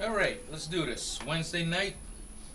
Alright, let's do this. Wednesday night,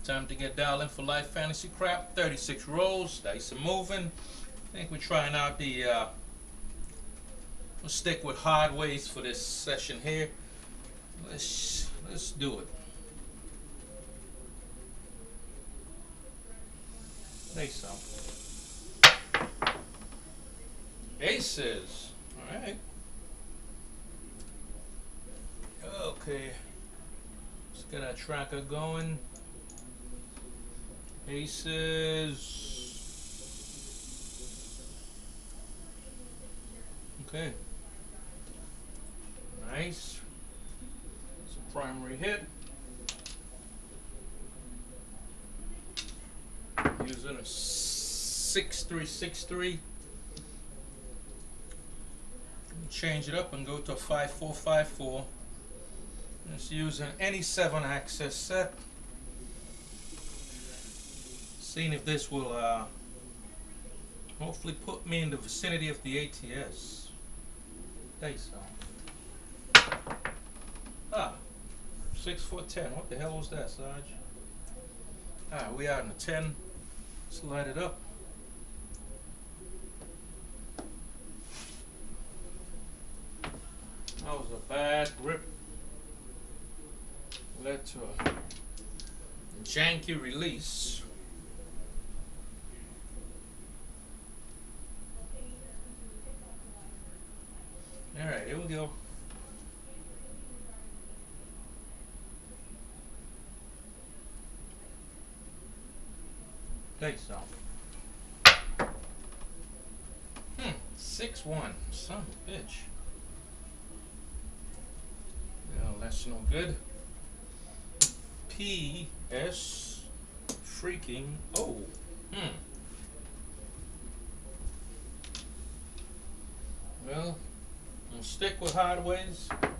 time to get dialed in for live fantasy crap. 36 rolls, dice are moving. I think we're trying out the, we'll stick with hard ways for this session here. Let's do it. Face up. Aces. Alright. Okay. Let's get our tracker going. Aces. Okay. Nice. It's a primary hit. Using a 6363. Change it up and go to a 5454. Just using any 7-axis set. Seeing if this will hopefully put me in the vicinity of the ATS. Dice on. 6 foot 10. What the hell was that, Sarge? We out in the 10. Slide it up. That was a bad grip. Led to a janky release. Alright, here we go. Dice off. 6-1. Son of a bitch. Well, that's no good. P.S. freaking O. Well, I'm gonna stick with hard ways. I'm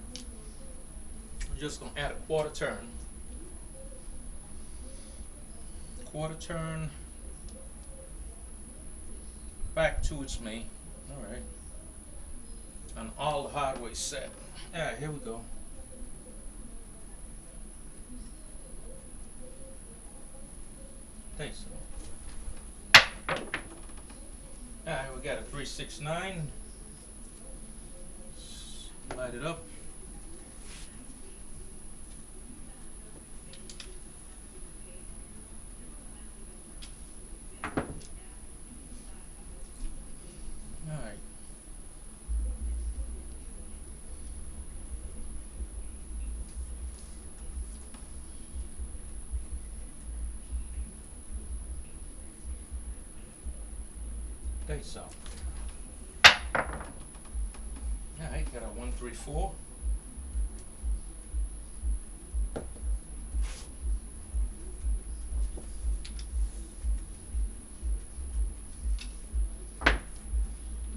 just gonna add a quarter turn. Quarter turn. Back to its me. Alright. On all the hard ways set. Alright, here we go. Think so. Alright, we got a 369. Light it up. Alright. Dice up. Alright, got a 134.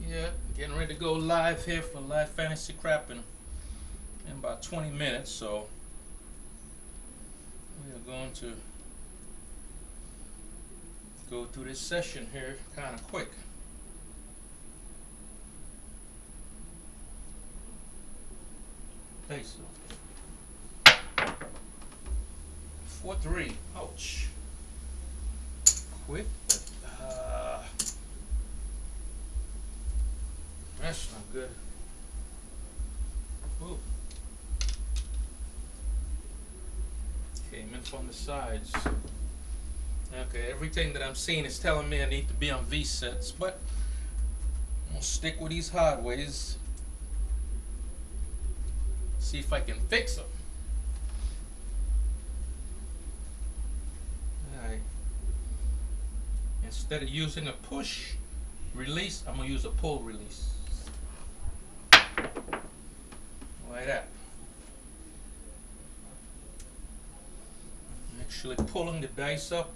Yeah, getting ready to go live here for live fantasy crap in about 20 minutes, so we are going to go through this session here kind of quick. Face off. 4-3. Ouch. Quick, but that's not good. Ooh. Came in from the sides. Okay, everything that I'm seeing is telling me I need to be on V sets, but I'm gonna stick with these hard ways. See if I can fix them. Alright. Instead of using a push release, I'm going to use a pull release. Like that. I'm actually pulling the dice up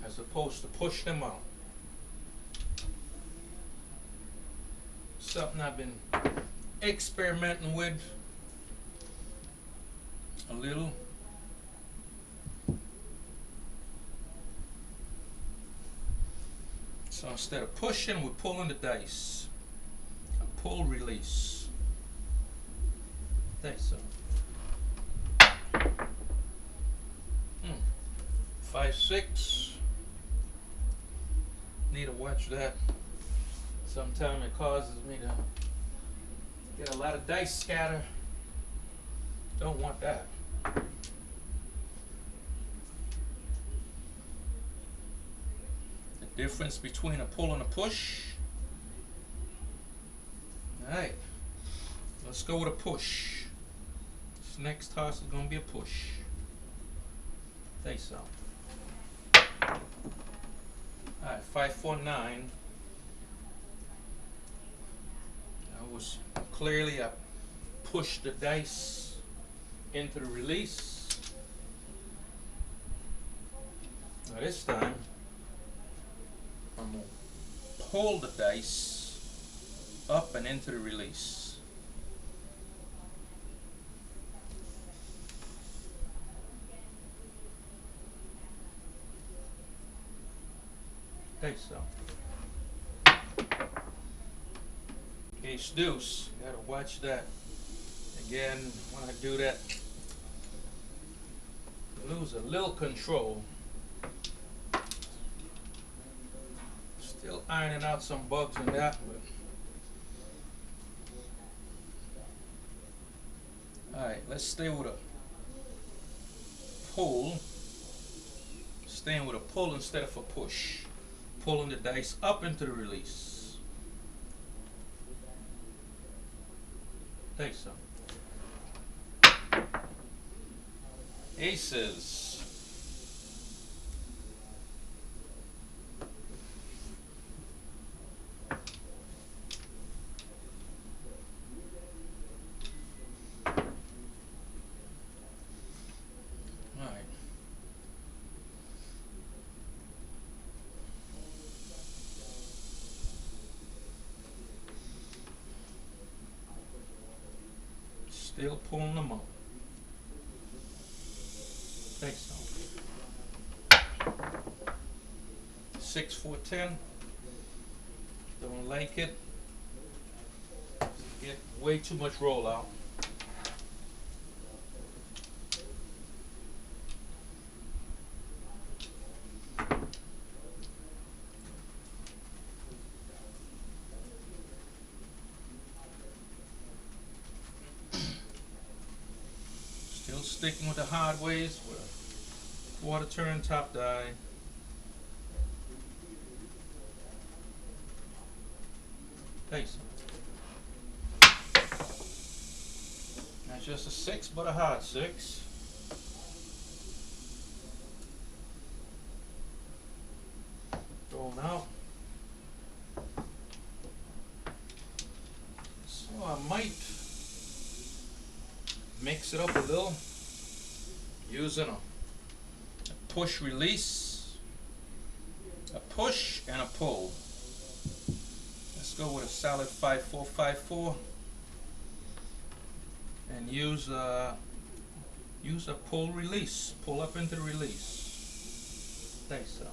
as opposed to push them out. Something I've been experimenting with a little. So instead of pushing, we're pulling the dice. A pull release. Dice up. 5, 6. Need to watch that. Sometimes it causes me to get a lot of dice scatter. Don't want that. The difference between a pull and a push. Alright, let's go with a push. This next toss is going to be a push. Say so. Alright, 5, 4, 9. That was clearly I pushed the dice into the release. Now this time, I'm going to pull the dice up and into the release. Okay, so ace deuce, gotta watch that. Again, when I do that, lose a little control. Still ironing out some bugs in that, but alright, let's stay with a pull. Staying with a pull instead of a push. Pulling the dice up into the release. Take some. Aces. Still pulling them up. Think so. 6, 4, 10. Don't like it. Get way too much rollout. Sticking with the hard ways with a quarter turn top die. Face. Not just a 6, but a hard 6. Thrown out. So I might mix it up a little. Using a push release, a push and a pull. Let's go with a solid 5, 4, 5, 4, and use a pull release. Pull up into the release. Thanks so.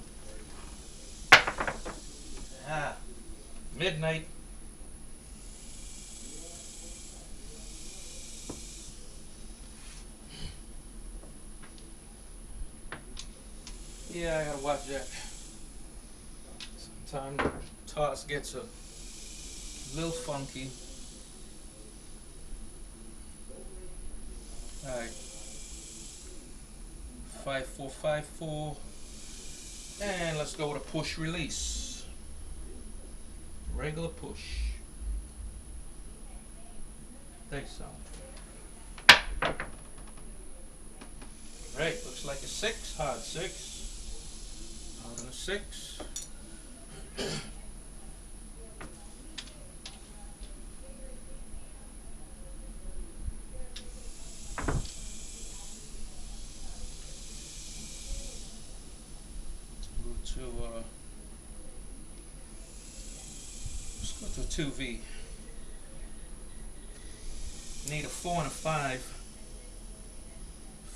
Midnight. Yeah, I gotta watch that. Sometimes the toss gets a little funky. Alright. 5, 4, 5, 4. And let's go with a push release. Regular push. Thanks so. Right, looks like a 6, hard 6. Out of a 6. Let's go to 2V. Need a 4 and a 5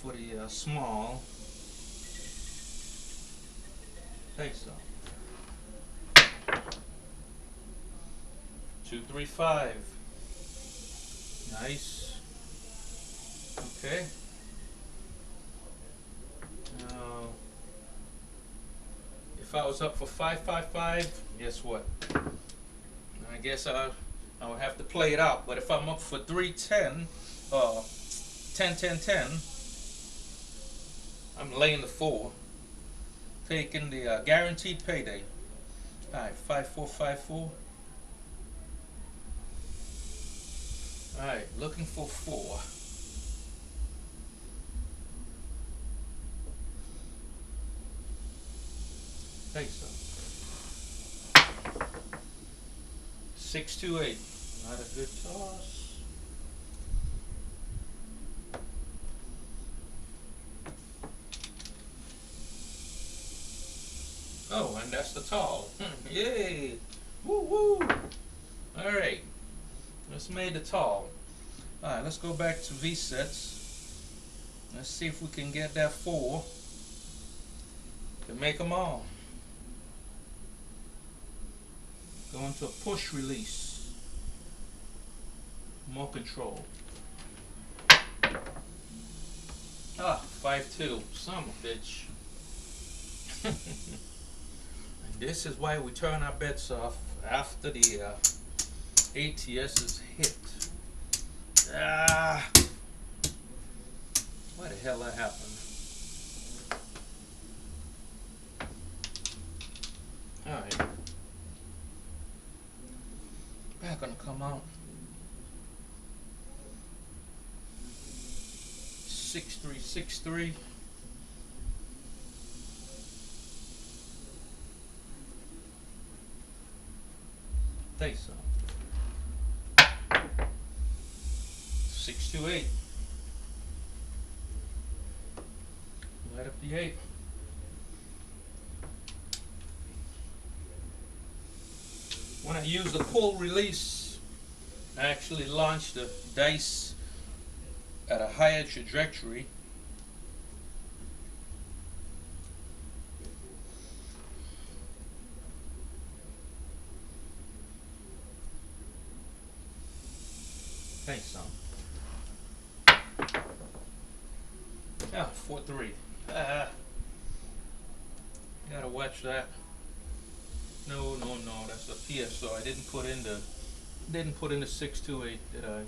for the small. Take so. 2, 3, 5. Nice. Okay. Now If I was up for 555, guess what? I guess I would have to play it out. But if I'm up for 310, 10, 10, 10, I'm laying the 4, taking the guaranteed payday. Alright, 5454. Alright, looking for 4. Think so. 628. Not a good toss. Oh, and that's the tall. Yay! Woo woo! Alright. Let's make the tall. Alright, let's go back to V sets. Let's see if we can get that 4 to make them all. Go into a push release. More control. Ah, 5-2. Son of a bitch. And this is why we turn our bets off after the ATS is hit. Ah, why the hell that happened? Alright. Back gonna come out. 6363. Think so. 628. Light up the 8. When I use the pull release, I actually launch the dice at a higher trajectory. Think so. Ah, 4-3. Gotta watch that. No, that's the PSO. I didn't put in the 628, did I?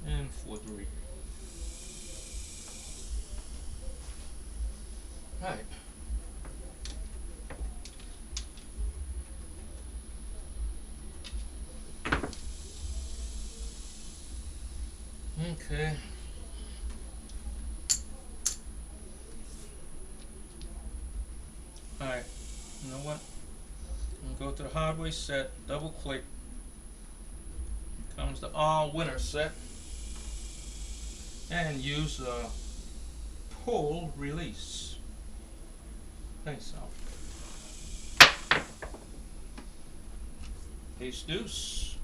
And 4-3. Alright. Okay. Alright, you know what? I'm gonna go to the hardware set, double click. Here comes the all winner set. And use a pull release. Think so. Ace deuce.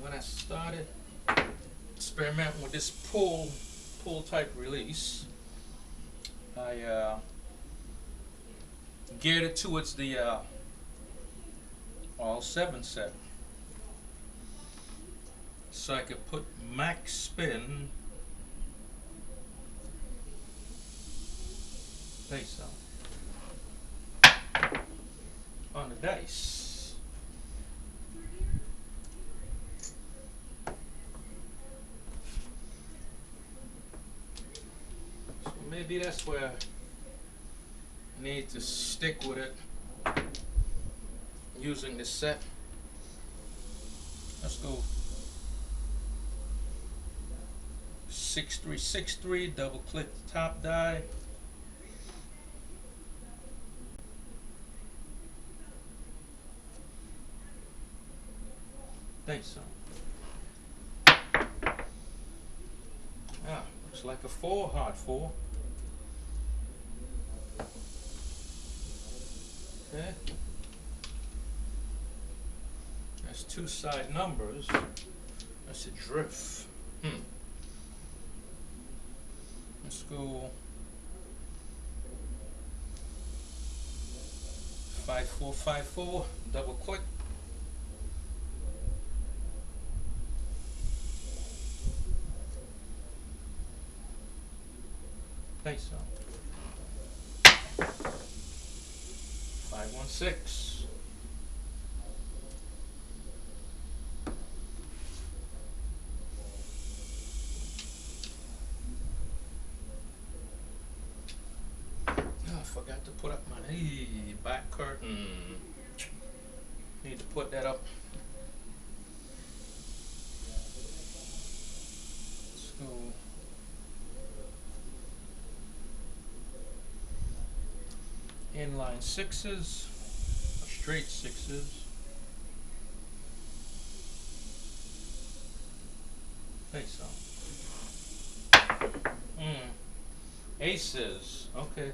When I started experimenting with this pull type release, I geared it towards the all 7 set, so I could put max spin face on the dice. So maybe that's where I need to stick with it using this set. Let's go 6363, double click the top die. Think so. Ah, looks like a 4, hard 4. Okay. That's 2 side numbers. That's a drift. Let's go 5454, double click. Place so. 516. Oh, I forgot to put up my back curtain. Need to put that up. Let's go. Inline sixes, straight sixes. Face on. Aces. Okay.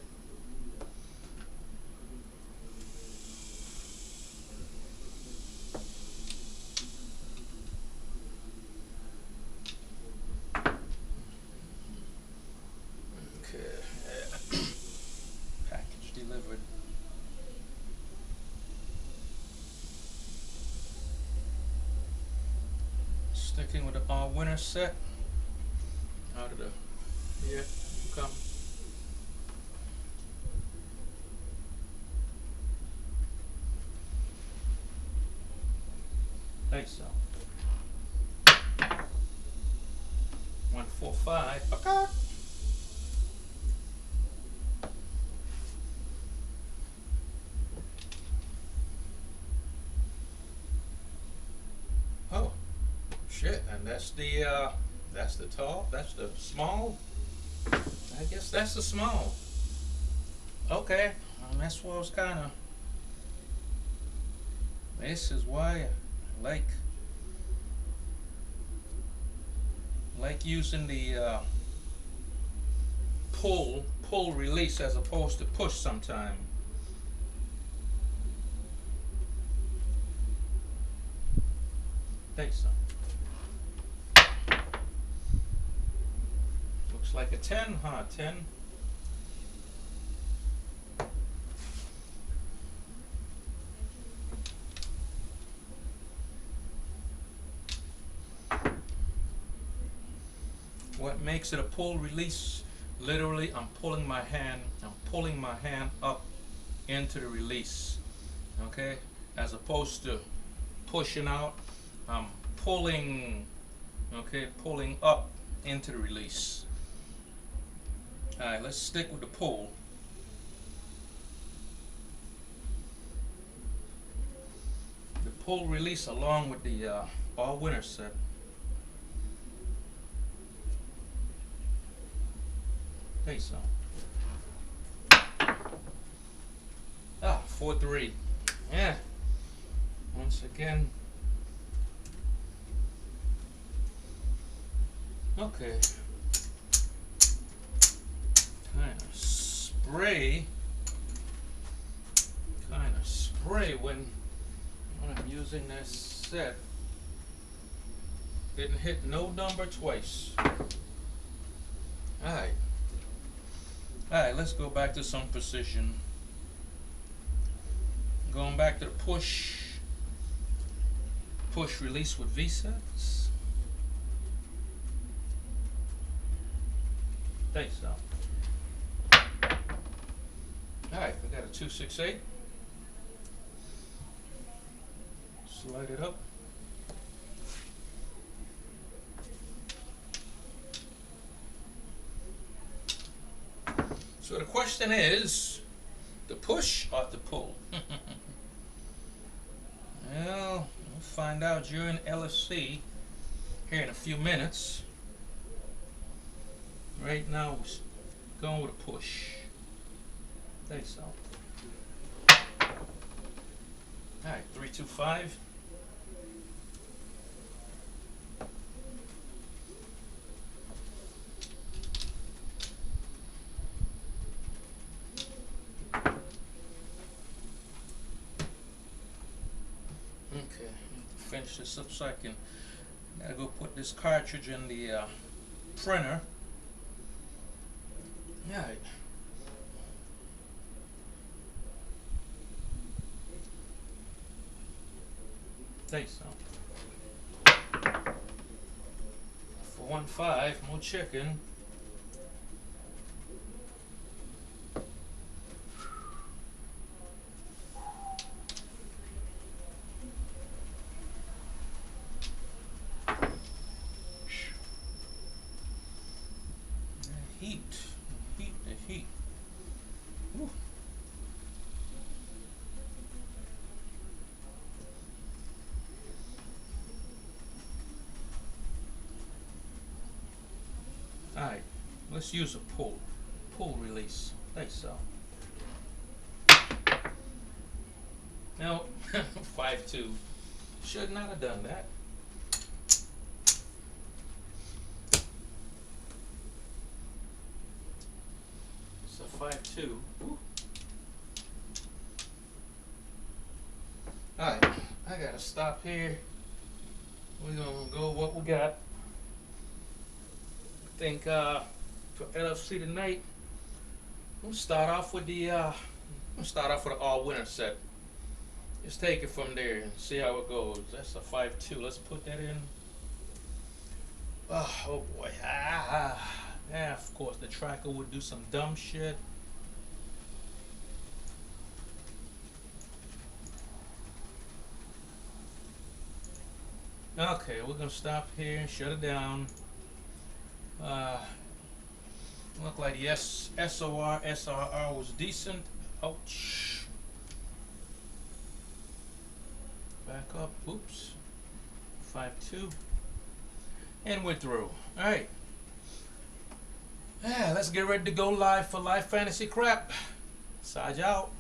Package delivered. Sticking with the all winner set. Out of the come. Thanks so. 145. Okay. Oh, shit! And that's the tall. That's the small. I guess that's the small. Okay, that's what I was kind of. This is why I like using the pull release as opposed to push sometime. Think so. Looks like a 10, huh? 10. What makes it a pull release? Literally, I'm pulling my hand up into the release. Okay? As opposed to pushing out, I'm pulling, okay, pulling up into the release. Alright, let's stick with the pull. The pull release along with the all winner set. Okay, so 4-3. Yeah. Once again. Okay. Kind of spray when I'm using this set. Didn't hit no number twice. Alright. Alright, let's go back to some precision. Going back to the push release with V-sets. Thanks, so. Alright, we got a 268. Slide it up. So the question is, the push or the pull? Well, we'll find out during LFC here in a few minutes. Right now, we're going with a push. Thanks, so. Alright, 325. Okay, finish this up so I can. Gotta go put this cartridge in the printer. Alright. Say so. 415, more chicken. The heat. Woo. Alright, let's use a pull release. Like so. Now, 5-2. Should not have done that. So 5-2. Alright, I gotta stop here. We're gonna go what we got. I think for LFC tonight, we'll start off with the all winner set. Just take it from there and see how it goes. That's a 5-2. Let's put that in. Oh boy. Yeah, of course the tracker would do some dumb shit. Okay, we're gonna stop here and shut it down. Look like the SOR, SRR was decent. Ouch. Back up. Oops. 5-2. And we're through. Alright. Yeah, let's get ready to go live for Live Fantasy Crap. Sarge out.